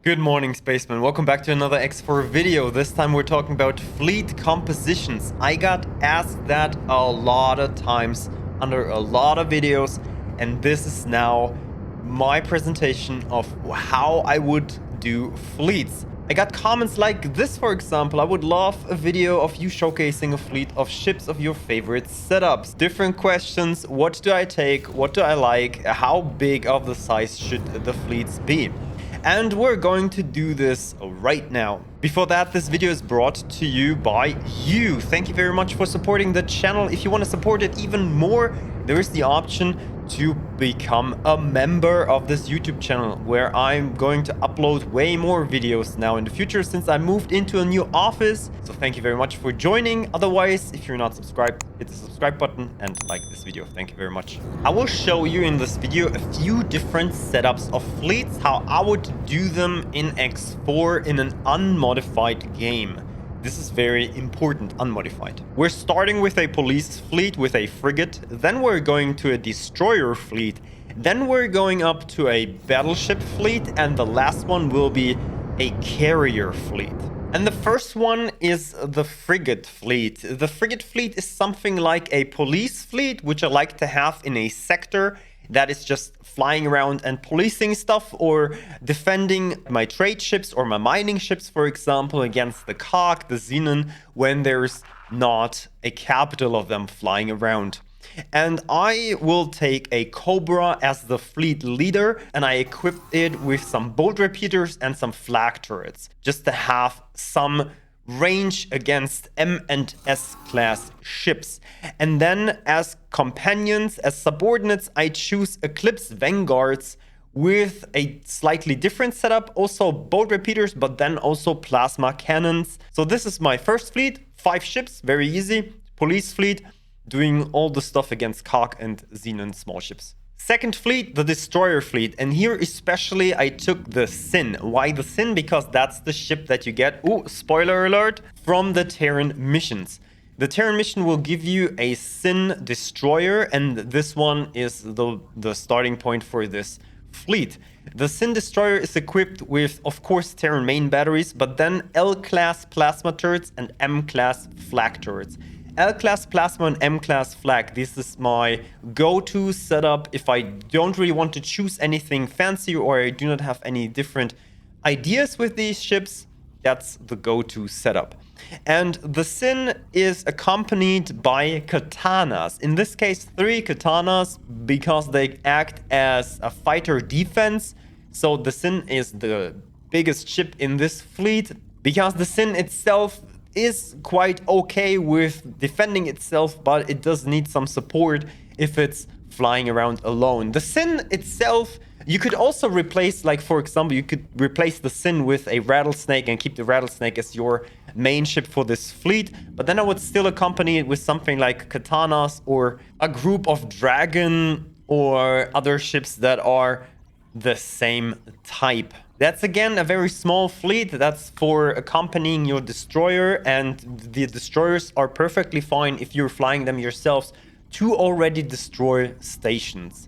Good morning, spacemen. Welcome back to another X4 video. This time we're talking about fleet compositions. I got asked that a lot of times under a lot of videos, and this is now my presentation of how I would do fleets. I got comments like this, for example. I would love a video of you showcasing a fleet of ships of your favorite setups. Different questions. What do I take? What do I like? How big of the size should the fleets be? And we're going to do this right now. Before that, this video is brought to you by you. Thank you very much for supporting the channel. If you want to support it even more, there is the option to become a member of this YouTube channel, where I'm going to upload way more videos now in the future since I moved into a new office. So thank you very much for joining. Otherwise, if you're not subscribed, hit the subscribe button and like this video. Thank you very much. I will show you in this video a few different setups of fleets, how I would do them in X4 in an unmodified game. This is very important, unmodified. We're starting with a police fleet with a frigate. Then we're going to a destroyer fleet. Then we're going up to a battleship fleet. And the last one will be a carrier fleet. And the first one is the frigate fleet. The frigate fleet is something like a police fleet, which I like to have in a sector that is just flying around and policing stuff, or defending my trade ships or my mining ships, for example, against the cock, the xenon, when there's not a capital of them flying around. And I will take a Cobra as the fleet leader, and I equip it with some bolt repeaters and some flag turrets, just to have some range against M and S class ships. And then as companions, as subordinates, I choose Eclipse Vanguards with a slightly different setup, also bolt repeaters, but then also plasma cannons. So this is my first fleet, 5 ships, very easy. Police fleet, doing all the stuff against cock and xenon small ships. Second fleet, the destroyer fleet. And here especially I took the Sin. Why the Sin? Because that's the ship that you get, spoiler alert, from the Terran missions. The Terran mission will give you a Sin destroyer, and this one is the starting point for this fleet. The Sin destroyer is equipped with, of course, Terran main batteries, but then L-class plasma turrets and M-class flag turrets. L-class plasma and M-class flag. This is my go-to setup if I don't really want to choose anything fancy, or I do not have any different ideas with these ships. That's the go-to setup. And the Sin is accompanied by katanas. In this case, 3 katanas, because they act as a fighter defense. So the Sin is the biggest ship in this fleet, because the Sin itself is quite okay with defending itself, but it does need some support if it's flying around alone. The Sin itself, you could also replace, like for example, you could replace the Sin with a rattlesnake and keep the rattlesnake as your main ship for this fleet, but then I would still accompany it with something like katanas or a group of dragon or other ships that are the same type. That's again a very small fleet. That's for accompanying your destroyer, and the destroyers are perfectly fine if you're flying them yourselves to already destroy stations.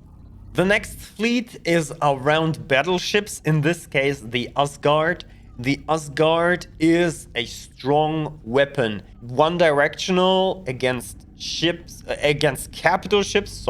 The next fleet is around battleships, in this case the Asgard. The Asgard is a strong weapon, one directional against ships, against capital ships,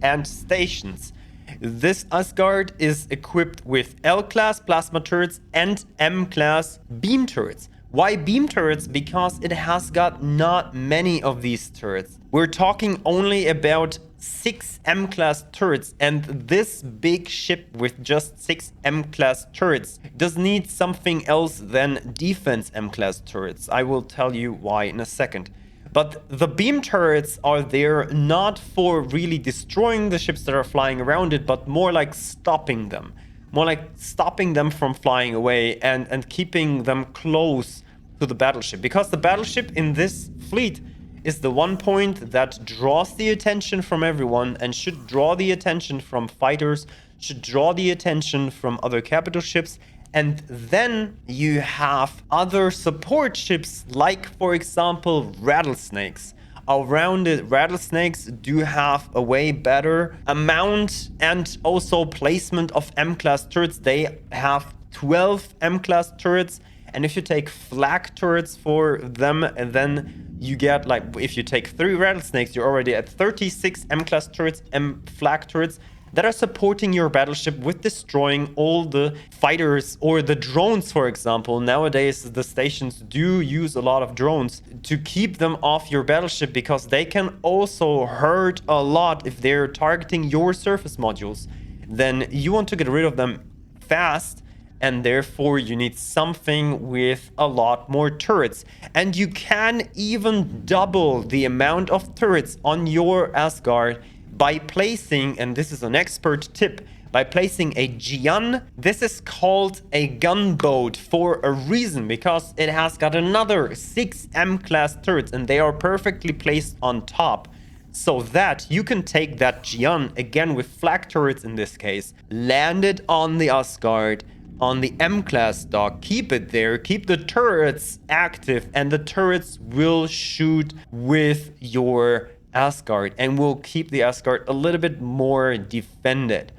and stations. This Asgard is equipped with L-class plasma turrets and M-class beam turrets. Why beam turrets? Because it has got not many of these turrets. We're talking only about 6 M-class turrets, and this big ship with just 6 M-class turrets does need something else than defense M-class turrets. I will tell you why in a second. But the beam turrets are there not for really destroying the ships that are flying around it, but more like stopping them. More like stopping them from flying away and keeping them close to the battleship. Because the battleship in this fleet is the one point that draws the attention from everyone and should draw the attention from fighters, should draw the attention from other capital ships. And then you have other support ships, like, for example, rattlesnakes. Around it, rattlesnakes do have a way better amount and also placement of M-class turrets. They have 12 M-class turrets. And if you take flak turrets for them, and then you get, like, if you take 3 rattlesnakes, you're already at 36 M-class turrets, flak turrets that are supporting your battleship with destroying all the fighters or the drones, for example. Nowadays, the stations do use a lot of drones to keep them off your battleship, because they can also hurt a lot if they're targeting your surface modules. Then you want to get rid of them fast, and therefore you need something with a lot more turrets. And you can even double the amount of turrets on your Asgard by placing, and this is an expert tip, by placing a Jian. This is called a gunboat for a reason, because it has got another 6 M-class turrets, and they are perfectly placed on top, so that you can take that Jian, again with flak turrets in this case, land it on the Asgard, on the M-class dock, keep it there, keep the turrets active, and the turrets will shoot with your Asgard and will keep the Asgard a little bit more defended.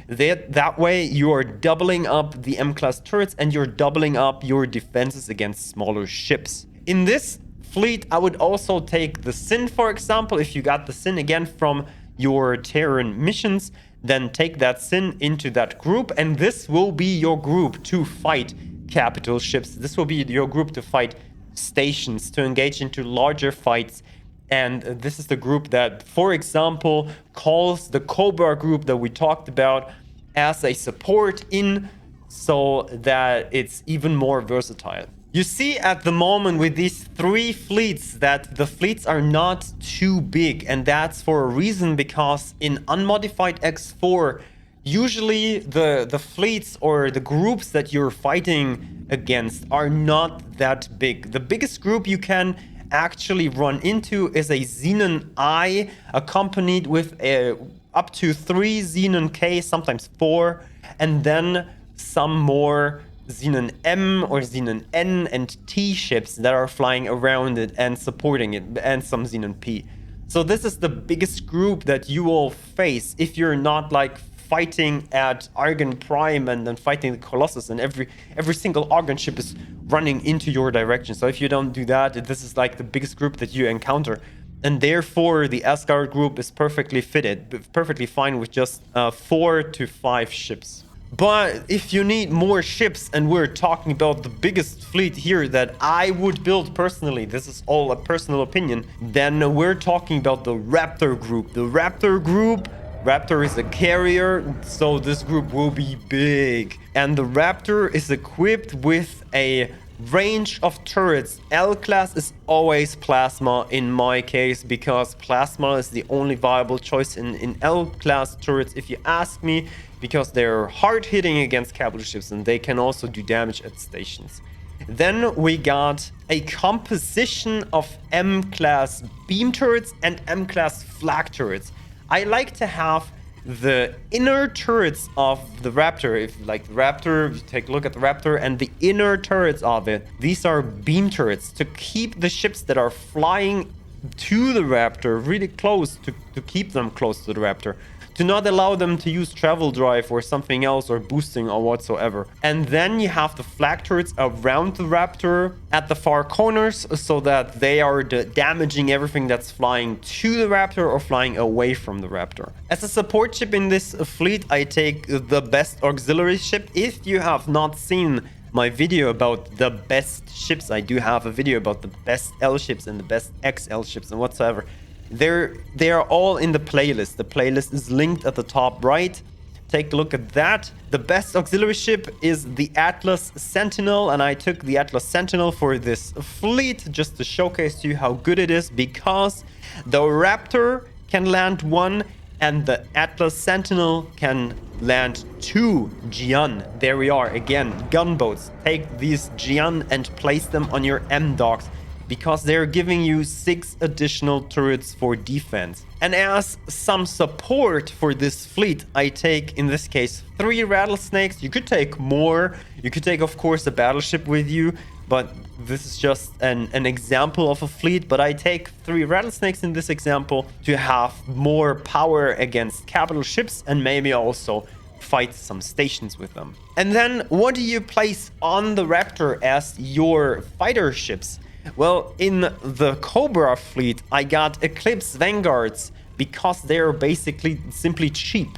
That way you are doubling up the M-class turrets, and you're doubling up your defenses against smaller ships. In this fleet, I would also take the Sin, for example. If you got the Sin again from your Terran missions, then take that Sin into that group, and this will be your group to fight capital ships. This will be your group to fight stations, to engage into larger fights. And this is the group that, for example, calls the Cobra group that we talked about as a support in, so that it's even more versatile. You see at the moment with these 3 fleets that the fleets are not too big, and that's for a reason, because in unmodified X4, usually the fleets or the groups that you're fighting against are not that big. The biggest group you can actually run into is a Xenon I, accompanied with up to 3 Xenon K, sometimes 4, and then some more Xenon M or Xenon N and T ships that are flying around it and supporting it, and some Xenon P. So this is the biggest group that you will face if you're not like fighting at Argon Prime and then fighting the Colossus, and every single Argon ship is running into your direction. So if you don't do that, this is like the biggest group that you encounter, and therefore the Asgard group is perfectly fine with just 4 to 5 ships. But if you need more ships, and we're talking about the biggest fleet here that I would build personally, this is all a personal opinion, then we're talking about the Raptor group. The Raptor group, Raptor is a carrier, so this group will be big. And the Raptor is equipped with a range of turrets. L-class is always plasma in my case, because plasma is the only viable choice in L-class turrets, if you ask me, because they're hard-hitting against capital ships, and they can also do damage at stations. Then we got a composition of M-class beam turrets and M-class flak turrets. I like to have the inner turrets of the Raptor. If like the Raptor, you take a look at the Raptor and the inner turrets of it, these are beam turrets to keep the ships that are flying to the Raptor really close, to keep them close to the Raptor, to not allow them to use travel drive or something else, or boosting or whatsoever. And then you have the flak turrets around the Raptor at the far corners, so that they are damaging everything that's flying to the Raptor or flying away from the Raptor. As a support ship in this fleet, I take the best auxiliary ship. If you have not seen my video about the best ships, I do have a video about the best L ships and the best XL ships and whatsoever. They are all in the playlist. The playlist is linked at the top right. Take a look at that. The best auxiliary ship is the Atlas Sentinel, and I took the Atlas Sentinel for this fleet just to showcase to you how good it is, because the Raptor can land 1 and the Atlas Sentinel can land 2 Jian. There we are again, gunboats. Take these Jian and place them on your M docks, because they're giving you 6 additional turrets for defense. And as some support for this fleet, I take, in this case, 3 rattlesnakes. You could take more. You could take, of course, a battleship with you, but this is just an example of a fleet. But I take 3 rattlesnakes in this example to have more power against capital ships, and maybe also fight some stations with them. And then what do you place on the Raptor as your fighter ships? Well, in the Cobra fleet, I got Eclipse Vanguards because they're basically simply cheap.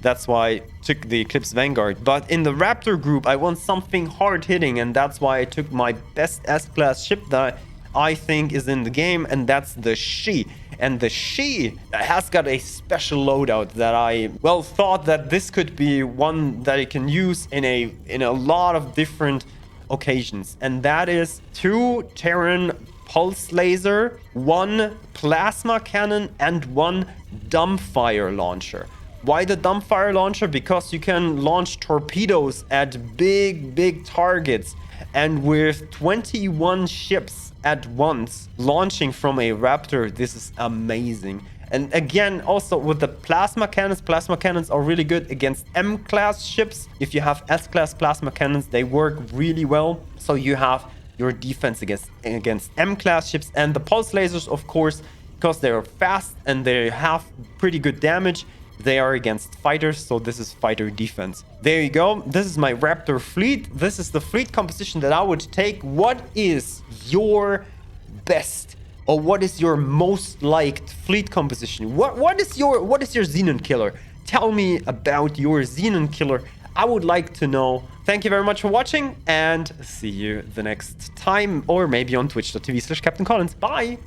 That's why I took the Eclipse Vanguard. But in the Raptor group, I want something hard-hitting, and that's why I took my best S-Class ship that I think is in the game, and that's the She. And the She has got a special loadout that I, well, thought that this could be one that I can use in a lot of different occasions. And that is 2 Terran pulse laser, 1 plasma cannon, and 1 dumbfire launcher. Why the dumbfire launcher? Because you can launch torpedoes at big targets. And with 21 ships at once launching from a Raptor, this is amazing. And again, also with the plasma cannons are really good against M-class ships. If you have S-class plasma cannons, they work really well. So you have your defense against M-class ships. And the pulse lasers, of course, because they're fast and they have pretty good damage, they are against fighters, so this is fighter defense. There you go. This is my Raptor fleet. This is the fleet composition that I would take. What is your best, or what is your most liked fleet composition? What is your Xenon killer? Tell me about your Xenon killer. I would like to know. Thank you very much for watching, and see you the next time, or maybe on twitch.tv/CaptainCollins. Bye!